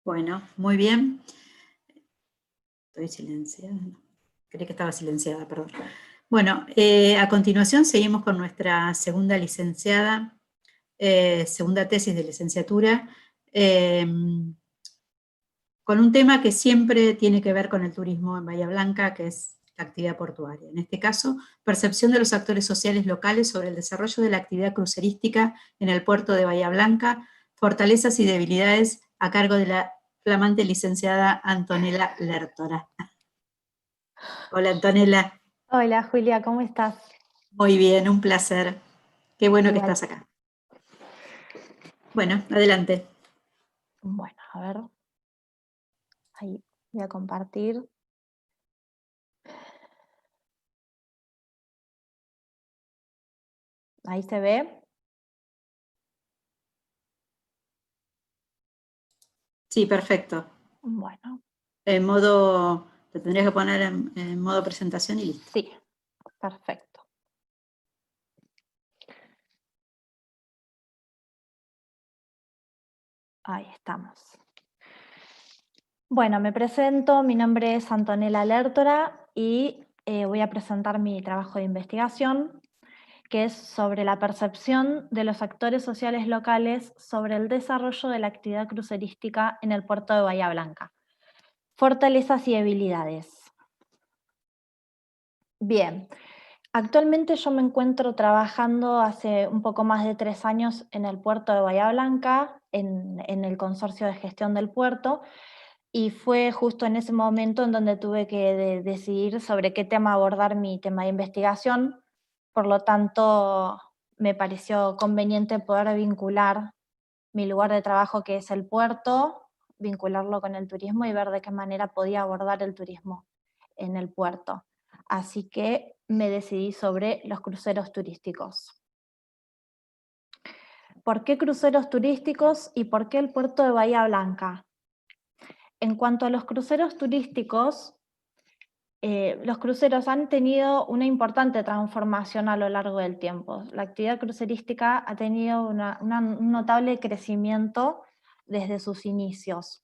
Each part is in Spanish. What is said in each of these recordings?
Bueno, muy bien. Estoy silenciada. No, creí que estaba silenciada, perdón. Bueno, a continuación seguimos con nuestra segunda licenciada, segunda tesis de licenciatura, eh, con un tema que siempre tiene que ver con el turismo en Bahía Blanca, que es la actividad portuaria. En este caso, percepción de los actores sociales locales sobre el desarrollo de la actividad crucerística en el puerto de Bahía Blanca, fortalezas y debilidades a cargo de la flamante licenciada Antonella Lertora. Hola Antonella, Hola Julia, ¿cómo estás? muy bien, un placer. Qué bueno que Igual. estás acá. Bueno, adelante. Bueno, a ver, ahí voy a compartir. Ahí se ve. Sí, perfecto. Bueno, En modo, te tendrías que poner en modo presentación y listo. sí, perfecto. Ahí estamos. Bueno, me presento, mi nombre es Antonella Lertora y voy a presentar mi trabajo de investigación, que es sobre la percepción de los actores sociales locales sobre el desarrollo de la actividad crucerística en el puerto de Bahía Blanca. Fortalezas y debilidades. Bien, actualmente yo me encuentro trabajando hace un poco más de 3 años en el puerto de Bahía Blanca, en el consorcio de gestión del puerto, y fue justo en ese momento en donde tuve que decidir sobre qué tema abordar mi tema de investigación. Por lo tanto, me pareció conveniente poder vincular mi lugar de trabajo, que es el puerto, vincularlo con el turismo y ver de qué manera podía abordar el turismo en el puerto. Así que me decidí sobre los cruceros turísticos. ¿Por qué cruceros turísticos y por qué el puerto de Bahía Blanca? En cuanto a los cruceros turísticos, los cruceros han tenido una importante transformación a lo largo del tiempo. La actividad crucerística ha tenido un notable crecimiento desde sus inicios.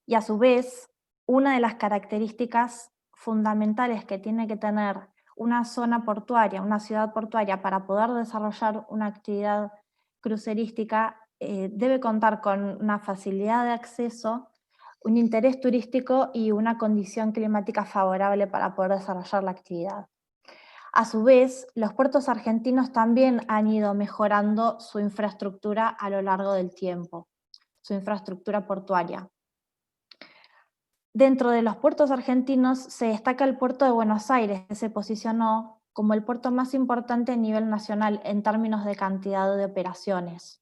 Y a su vez, una de las características fundamentales que tiene que tener una zona portuaria, una ciudad portuaria, para poder desarrollar una actividad crucerística, debe contar con una facilidad de acceso, un interés turístico y una condición climática favorable para poder desarrollar la actividad. A su vez, los puertos argentinos también han ido mejorando su infraestructura a lo largo del tiempo, su infraestructura portuaria. Dentro de los puertos argentinos se destaca el puerto de Buenos Aires, que se posicionó como el puerto más importante a nivel nacional en términos de cantidad de operaciones.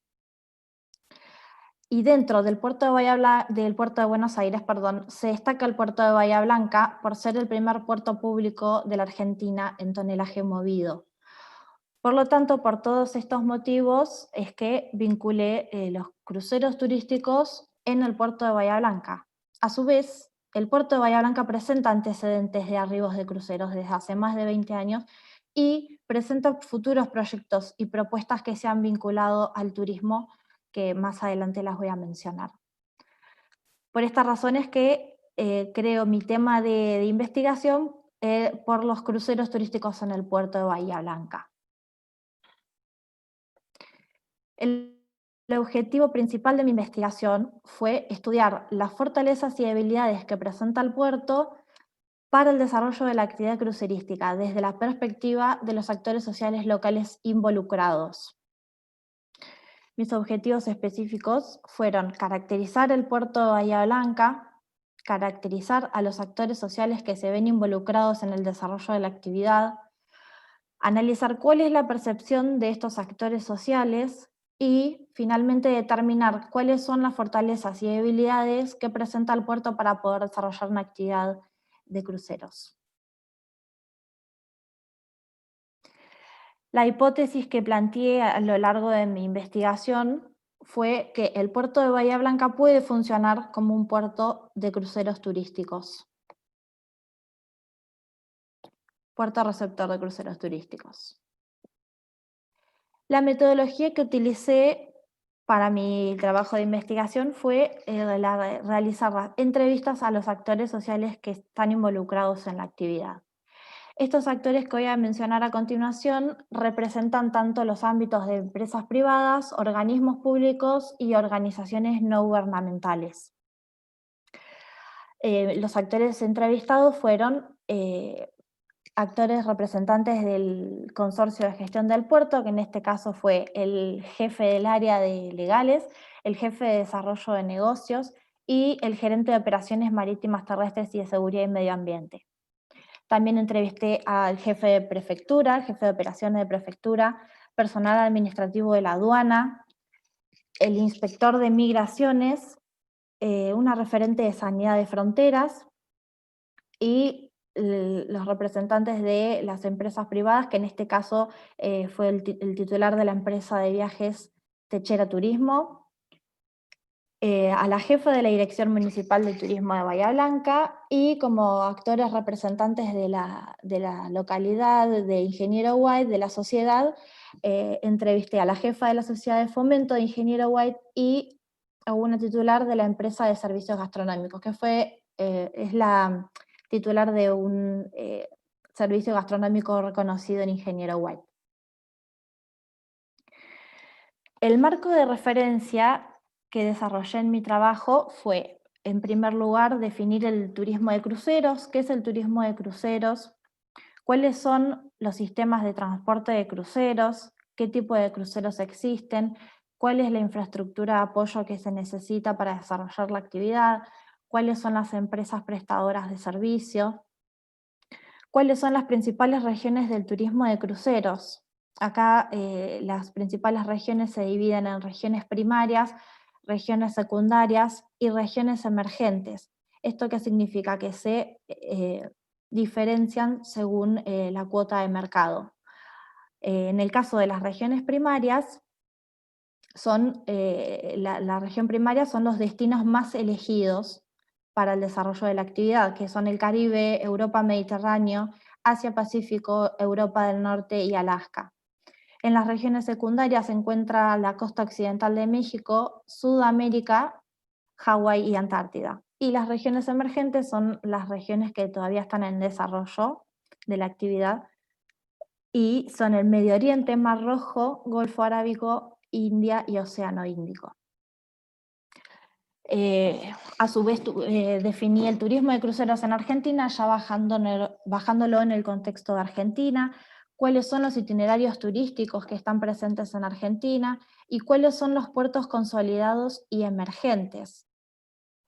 Y dentro del puerto de Buenos Aires, se destaca el puerto de Bahía Blanca por ser el primer puerto público de la Argentina en tonelaje movido. Por lo tanto, por todos estos motivos es que vinculé los cruceros turísticos en el puerto de Bahía Blanca. A su vez, el puerto de Bahía Blanca presenta antecedentes de arribos de cruceros desde hace más de 20 años y presenta futuros proyectos y propuestas que se han vinculado al turismo, que más adelante las voy a mencionar. Por estas razones que creo mi tema de investigación por los cruceros turísticos en el puerto de Bahía Blanca. El objetivo principal de mi investigación fue estudiar las fortalezas y debilidades que presenta el puerto para el desarrollo de la actividad crucerística desde la perspectiva de los actores sociales locales involucrados. Mis objetivos específicos fueron caracterizar el puerto de Bahía Blanca, caracterizar a los actores sociales que se ven involucrados en el desarrollo de la actividad, analizar cuál es la percepción de estos actores sociales y finalmente determinar cuáles son las fortalezas y debilidades que presenta el puerto para poder desarrollar una actividad de cruceros. La hipótesis que planteé a lo largo de mi investigación fue que el puerto de Bahía Blanca puede funcionar como un puerto de cruceros turísticos, puerto receptor de cruceros turísticos. La metodología que utilicé para mi trabajo de investigación fue realizar entrevistas a los actores sociales que están involucrados en la actividad. Estos actores que voy a mencionar a continuación representan tanto los ámbitos de empresas privadas, organismos públicos y organizaciones no gubernamentales. Los actores entrevistados fueron actores representantes del consorcio de gestión del puerto, que en este caso fue el jefe del área de legales, el jefe de desarrollo de negocios y el gerente de operaciones marítimas terrestres y de seguridad y medio ambiente. También entrevisté al jefe de prefectura, el jefe de operaciones de prefectura, personal administrativo de la aduana, el inspector de migraciones, una referente de sanidad de fronteras y los representantes de las empresas privadas, que en este caso fue el titular de la empresa de viajes Techera Turismo, a la jefa de la Dirección Municipal de Turismo de Bahía Blanca y como actores representantes de la localidad de Ingeniero White, de la sociedad, entrevisté a la jefa de la Sociedad de Fomento de Ingeniero White y a una titular de la empresa de servicios gastronómicos, que es la titular de un servicio gastronómico reconocido en Ingeniero White. El marco de referencia que desarrollé en mi trabajo fue, en primer lugar, definir el turismo de cruceros. ¿Qué es el turismo de cruceros? ¿Cuáles son los sistemas de transporte de cruceros? ¿Qué tipo de cruceros existen? ¿Cuál es la infraestructura de apoyo que se necesita para desarrollar la actividad? ¿Cuáles son las empresas prestadoras de servicio? ¿Cuáles son las principales regiones del turismo de cruceros? Acá las principales regiones se dividen en regiones primarias, regiones secundarias y regiones emergentes. ¿Esto qué significa? Que se diferencian según la cuota de mercado. En el caso de las regiones primarias, la región primaria son los destinos más elegidos para el desarrollo de la actividad, que son el Caribe, Europa Mediterráneo, Asia-Pacífico, Europa del Norte y Alaska. En las regiones secundarias se encuentra la costa occidental de México, Sudamérica, Hawái y Antártida. Y las regiones emergentes son las regiones que todavía están en desarrollo de la actividad y son el Medio Oriente, Mar Rojo, Golfo Arábico, India y Océano Índico. A su vez definí el turismo de cruceros en Argentina, ya bajándolo en el contexto de Argentina, cuáles son los itinerarios turísticos que están presentes en Argentina y cuáles son los puertos consolidados y emergentes.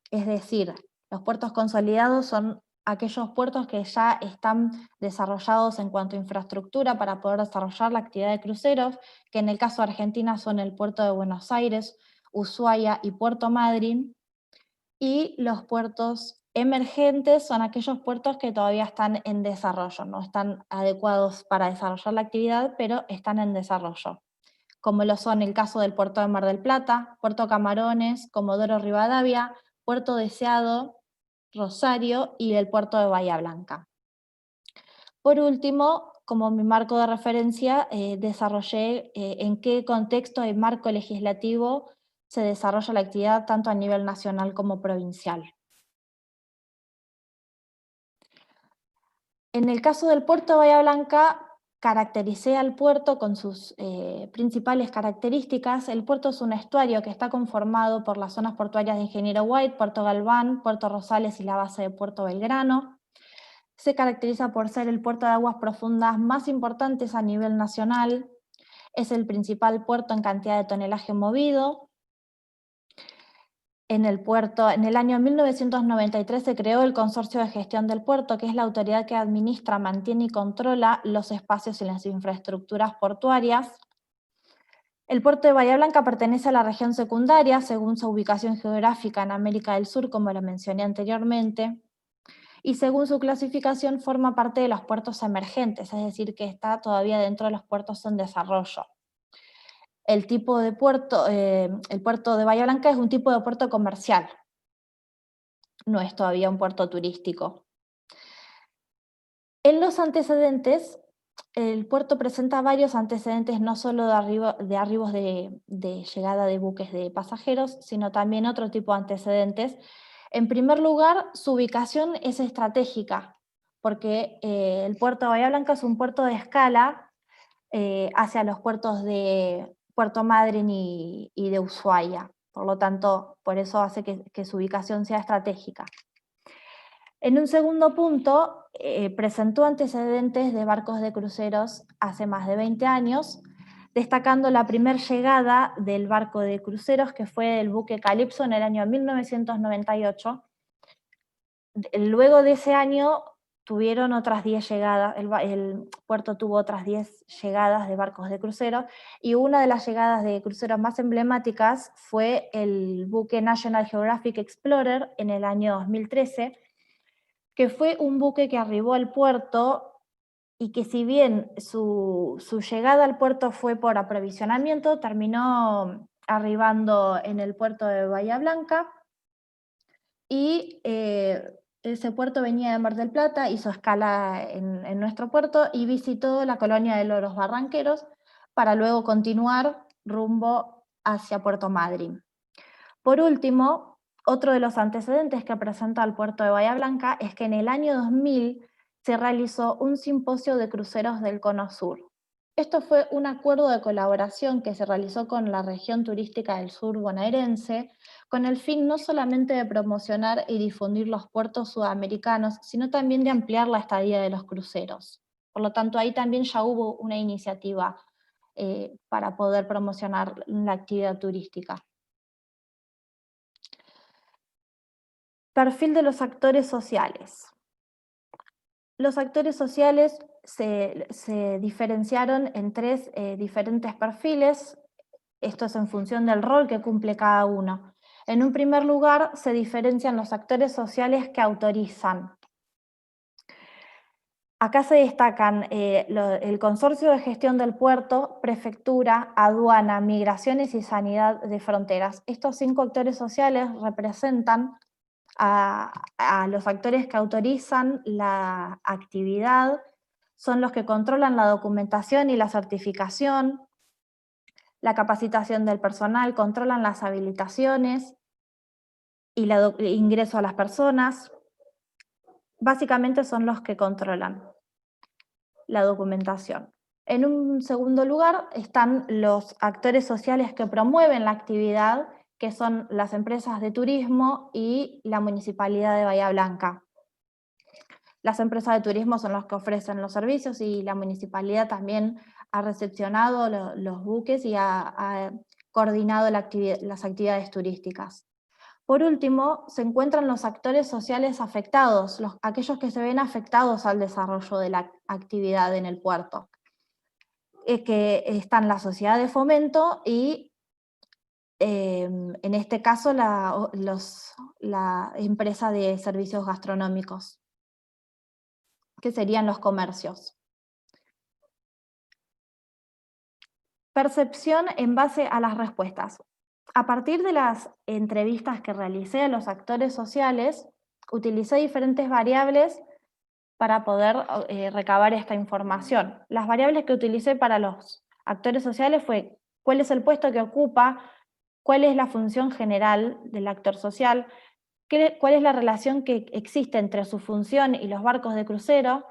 Es decir, los puertos consolidados son aquellos puertos que ya están desarrollados en cuanto a infraestructura para poder desarrollar la actividad de cruceros, que en el caso de Argentina son el puerto de Buenos Aires, Ushuaia y Puerto Madryn, y los puertos emergentes son aquellos puertos que todavía están en desarrollo, no están adecuados para desarrollar la actividad, pero están en desarrollo, como lo son el caso del puerto de Mar del Plata, Puerto Camarones, Comodoro Rivadavia, Puerto Deseado, Rosario y el puerto de Bahía Blanca. Por último, como mi marco de referencia, desarrollé en qué contexto y marco legislativo se desarrolla la actividad tanto a nivel nacional como provincial. En el caso del puerto de Bahía Blanca, caractericé al puerto con sus principales características. El puerto es un estuario que está conformado por las zonas portuarias de Ingeniero White, Puerto Galván, Puerto Rosales y la base de Puerto Belgrano. Se caracteriza por ser el puerto de aguas profundas más importantes a nivel nacional. Es el principal puerto en cantidad de tonelaje movido. En el año 1993 se creó el Consorcio de Gestión del Puerto, que es la autoridad que administra, mantiene y controla los espacios y las infraestructuras portuarias. El puerto de Bahía Blanca pertenece a la región secundaria, según su ubicación geográfica en América del Sur, como lo mencioné anteriormente, y según su clasificación forma parte de los puertos emergentes, es decir, que está todavía dentro de los puertos en desarrollo. El tipo de puerto, el puerto de Bahía Blanca es un tipo de puerto comercial, no es todavía un puerto turístico. En los antecedentes, el puerto presenta varios antecedentes, no solo de arribos de llegada de buques de pasajeros, sino también otro tipo de antecedentes. En primer lugar, su ubicación es estratégica, porque el puerto de Bahía Blanca es un puerto de escala hacia los puertos de Puerto Madryn y de Ushuaia. Por lo tanto, por eso hace que su ubicación sea estratégica. En un segundo punto, presentó antecedentes de barcos de cruceros hace más de 20 años, destacando la primera llegada del barco de cruceros, que fue el buque Calypso en el año 1998. Luego de ese año tuvieron otras 10 llegadas, el puerto tuvo otras 10 llegadas de barcos de crucero, y una de las llegadas de cruceros más emblemáticas fue el buque National Geographic Explorer en el año 2013, que fue un buque que arribó al puerto y que, si bien su llegada al puerto fue por aprovisionamiento, terminó arribando en el puerto de Bahía Blanca, y ese puerto venía de Mar del Plata, hizo escala en nuestro puerto y visitó la colonia de Loros Barranqueros para luego continuar rumbo hacia Puerto Madryn. Por último, otro de los antecedentes que presenta el puerto de Bahía Blanca es que en el año 2000 se realizó un simposio de cruceros del Cono Sur. Esto fue un acuerdo de colaboración que se realizó con la región turística del sur bonaerense, con el fin no solamente de promocionar y difundir los puertos sudamericanos, sino también de ampliar la estadía de los cruceros. Por lo tanto, ahí también ya hubo una iniciativa para poder promocionar la actividad turística. Perfil de los actores sociales. Los actores sociales se diferenciaron en tres diferentes perfiles. Esto es en función del rol que cumple cada uno. En un primer lugar, se diferencian los actores sociales que autorizan. Acá se destacan el Consorcio de Gestión del Puerto, Prefectura, Aduana, Migraciones y Sanidad de Fronteras. Estos 5 actores sociales representan a los actores que autorizan la actividad, son los que controlan la documentación y la certificación, la capacitación del personal, controlan las habilitaciones y el ingreso a las personas. Básicamente son los que controlan la documentación. En un segundo lugar están los actores sociales que promueven la actividad, que son las empresas de turismo y la Municipalidad de Bahía Blanca. Las empresas de turismo son las que ofrecen los servicios y la municipalidad también ha recepcionado los buques y ha coordinado las actividades turísticas. Por último, se encuentran los actores sociales afectados, aquellos que se ven afectados al desarrollo de la actividad en el puerto, que están la sociedad de fomento y en este caso la empresa de servicios gastronómicos, que serían los comercios. Percepción en base a las respuestas. A partir de las entrevistas que realicé a los actores sociales, utilicé diferentes variables para poder recabar esta información. Las variables que utilicé para los actores sociales fue cuál es el puesto que ocupa, cuál es la función general del actor social, cuál es la relación que existe entre su función y los barcos de crucero,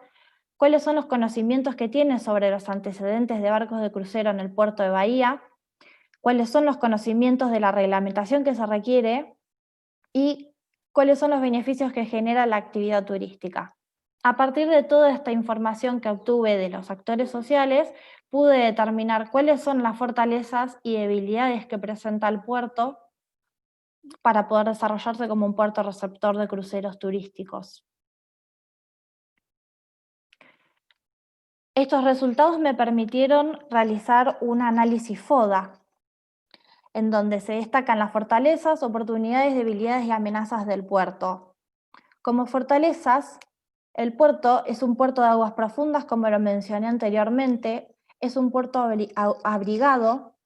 cuáles son los conocimientos que tiene sobre los antecedentes de barcos de crucero en el puerto de Bahía, cuáles son los conocimientos de la reglamentación que se requiere y cuáles son los beneficios que genera la actividad turística. A partir de toda esta información que obtuve de los actores sociales, pude determinar cuáles son las fortalezas y debilidades que presenta el puerto para poder desarrollarse como un puerto receptor de cruceros turísticos. Estos resultados me permitieron realizar un análisis FODA, en donde se destacan las fortalezas, oportunidades, debilidades y amenazas del puerto. Como fortalezas, el puerto es un puerto de aguas profundas, como lo mencioné anteriormente, es un puerto abrigado,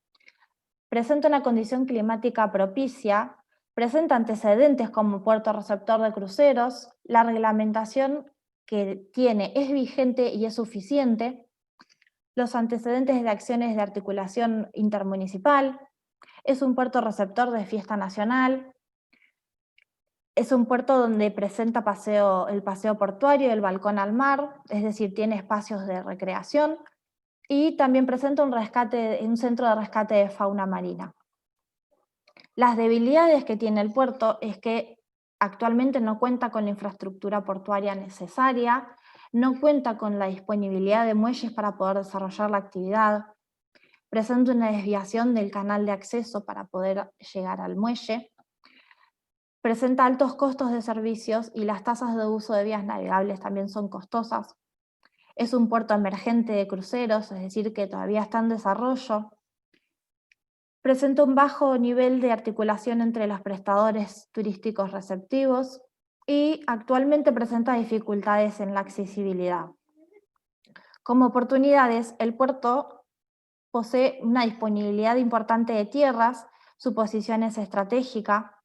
presenta una condición climática propicia, presenta antecedentes como puerto receptor de cruceros, la reglamentación que tiene es vigente y es suficiente, los antecedentes de acciones de articulación intermunicipal, es un puerto receptor de fiesta nacional, es un puerto donde presenta el paseo portuario y el balcón al mar, es decir, tiene espacios de recreación, y también presenta un centro de rescate de fauna marina. Las debilidades que tiene el puerto es que actualmente no cuenta con la infraestructura portuaria necesaria, no cuenta con la disponibilidad de muelles para poder desarrollar la actividad, presenta una desviación del canal de acceso para poder llegar al muelle, presenta altos costos de servicios y las tasas de uso de vías navegables también son costosas. Es un puerto emergente de cruceros, es decir, que todavía está en desarrollo. Presenta un bajo nivel de articulación entre los prestadores turísticos receptivos y actualmente presenta dificultades en la accesibilidad. Como oportunidades, el puerto posee una disponibilidad importante de tierras, su posición es estratégica,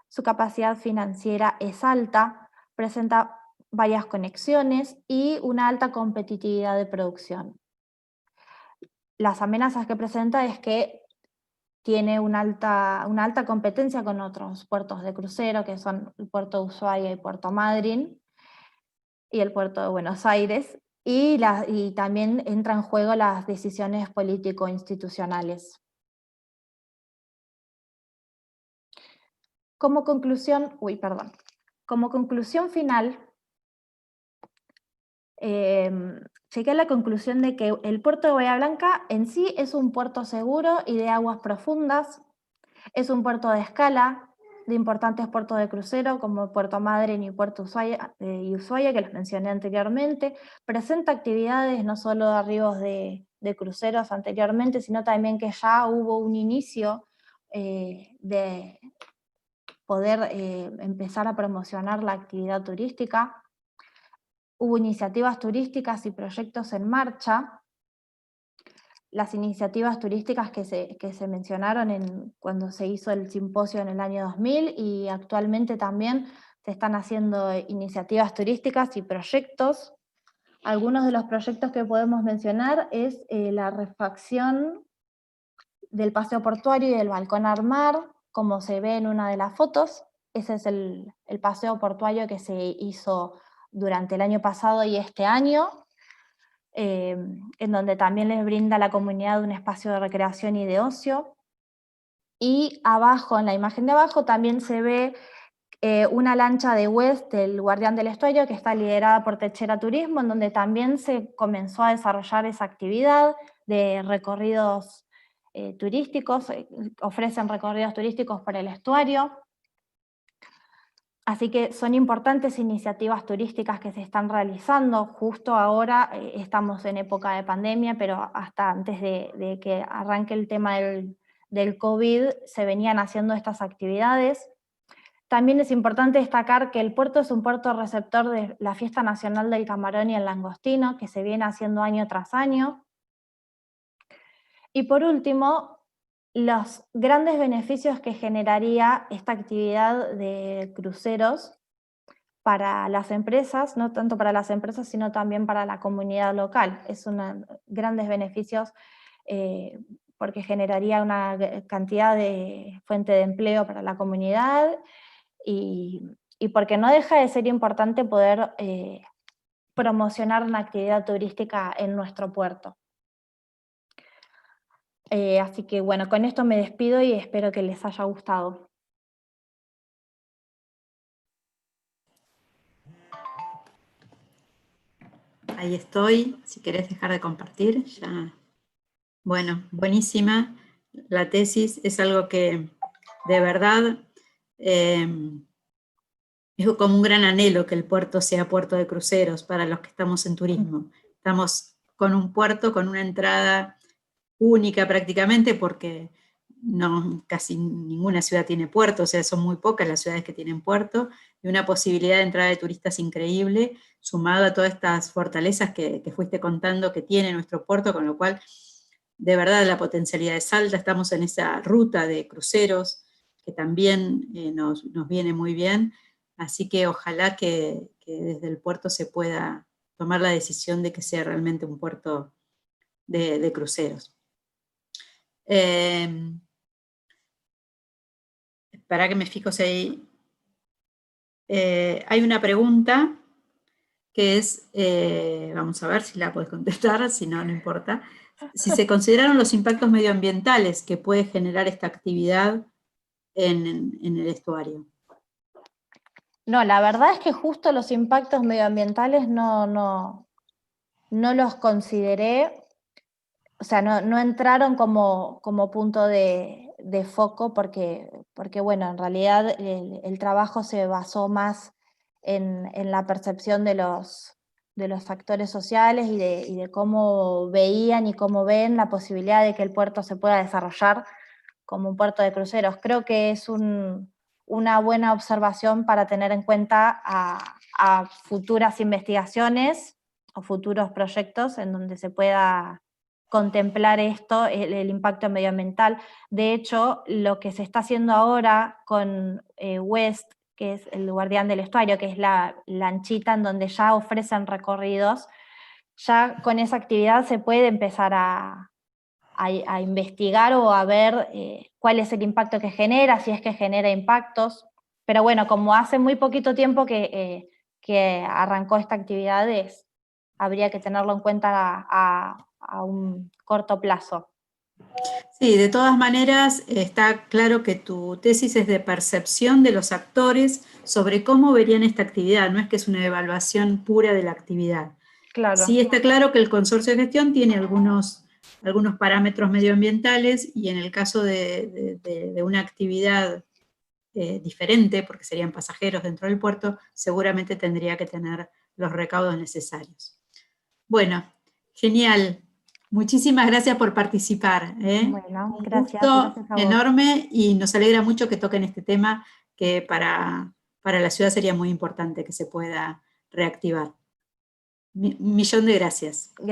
su capacidad financiera es alta, presenta varias conexiones y una alta competitividad de producción. Las amenazas que presenta es que tiene una alta competencia con otros puertos de crucero, que son el puerto de Ushuaia y Puerto Madryn, y el puerto de Buenos Aires, y también entra en juego las decisiones político-institucionales. Como conclusión final, llegué a la conclusión de que el puerto de Bahía Blanca en sí es un puerto seguro y de aguas profundas, es un puerto de escala, de importantes puertos de crucero como Puerto Madryn y Puerto Ushuaia, que los mencioné anteriormente, presenta actividades no solo de arribos de cruceros anteriormente, sino también que ya hubo un inicio de poder empezar a promocionar la actividad turística. Hubo iniciativas turísticas y proyectos en marcha. Las iniciativas turísticas que se mencionaron cuando se hizo el simposio en el año 2000 y actualmente también se están haciendo iniciativas turísticas y proyectos. Algunos de los proyectos que podemos mencionar es la refacción del paseo portuario y del balcón al mar, como se ve en una de las fotos. Ese es el paseo portuario que se hizo durante el año pasado y este año, en donde también les brinda a la comunidad un espacio de recreación y de ocio. Y abajo, en la imagen de abajo, también se ve una lancha de West, el Guardián del Estuario, que está liderada por Techera Turismo, en donde también se comenzó a desarrollar esa actividad de recorridos turísticos, ofrecen recorridos turísticos por el estuario. Así que son importantes iniciativas turísticas que se están realizando. Justo ahora estamos en época de pandemia, pero hasta antes de que arranque el tema del COVID se venían haciendo estas actividades. También es importante destacar que el puerto es un puerto receptor de la Fiesta Nacional del Camarón y el Langostino, que se viene haciendo año tras año. Y por último, los grandes beneficios que generaría esta actividad de cruceros para las empresas, no tanto para las empresas, sino también para la comunidad local. Es grandes beneficios porque generaría una cantidad de fuente de empleo para la comunidad y porque no deja de ser importante poder promocionar una actividad turística en nuestro puerto. Así que bueno, con esto me despido y espero que les haya gustado. Ahí estoy, si querés dejar de compartir, ya. Bueno, buenísima. La tesis es algo que de verdad es como un gran anhelo que el puerto sea puerto de cruceros para los que estamos en turismo. Estamos con un puerto con una entrada única prácticamente porque casi ninguna ciudad tiene puerto, o sea, son muy pocas las ciudades que tienen puerto, y una posibilidad de entrada de turistas increíble, sumado a todas estas fortalezas que fuiste contando que tiene nuestro puerto, con lo cual, de verdad, la potencialidad es alta. Estamos en esa ruta de cruceros que también nos viene muy bien, así que ojalá que desde el puerto se pueda tomar la decisión de que sea realmente un puerto de cruceros. Para que me fijo si hay una pregunta que es, vamos a ver si la puedes contestar, si no, no importa. Si se consideraron los impactos medioambientales que puede generar esta actividad en el estuario. No, la verdad es que justo los impactos medioambientales no los consideré, o sea, no entraron como punto de foco porque, bueno, en realidad el trabajo se basó más en la percepción de los factores sociales y de cómo veían y cómo ven la posibilidad de que el puerto se pueda desarrollar como un puerto de cruceros. Creo que es una buena observación para tener en cuenta a futuras investigaciones o futuros proyectos en donde se pueda contemplar esto, el impacto medioambiental. De hecho, lo que se está haciendo ahora con West, que es el guardián del estuario, que es la lanchita en donde ya ofrecen recorridos, ya con esa actividad se puede empezar a investigar o a ver cuál es el impacto que genera, si es que genera impactos. Pero bueno, como hace muy poquito tiempo que arrancó esta actividad, habría que tenerlo en cuenta a un corto plazo. Sí, de todas maneras está claro que tu tesis es de percepción de los actores sobre cómo verían esta actividad, no es que es una evaluación pura de la actividad. Claro. Sí está claro que el consorcio de gestión tiene algunos parámetros medioambientales y en el caso de una actividad diferente, porque serían pasajeros dentro del puerto, seguramente tendría que tener los recaudos necesarios. Bueno, genial. Muchísimas gracias por participar. Bueno, Un gracias gusto a vos. enorme y nos alegra mucho que toquen este tema que para la ciudad sería muy importante que se pueda reactivar. Un millón de gracias. Gracias.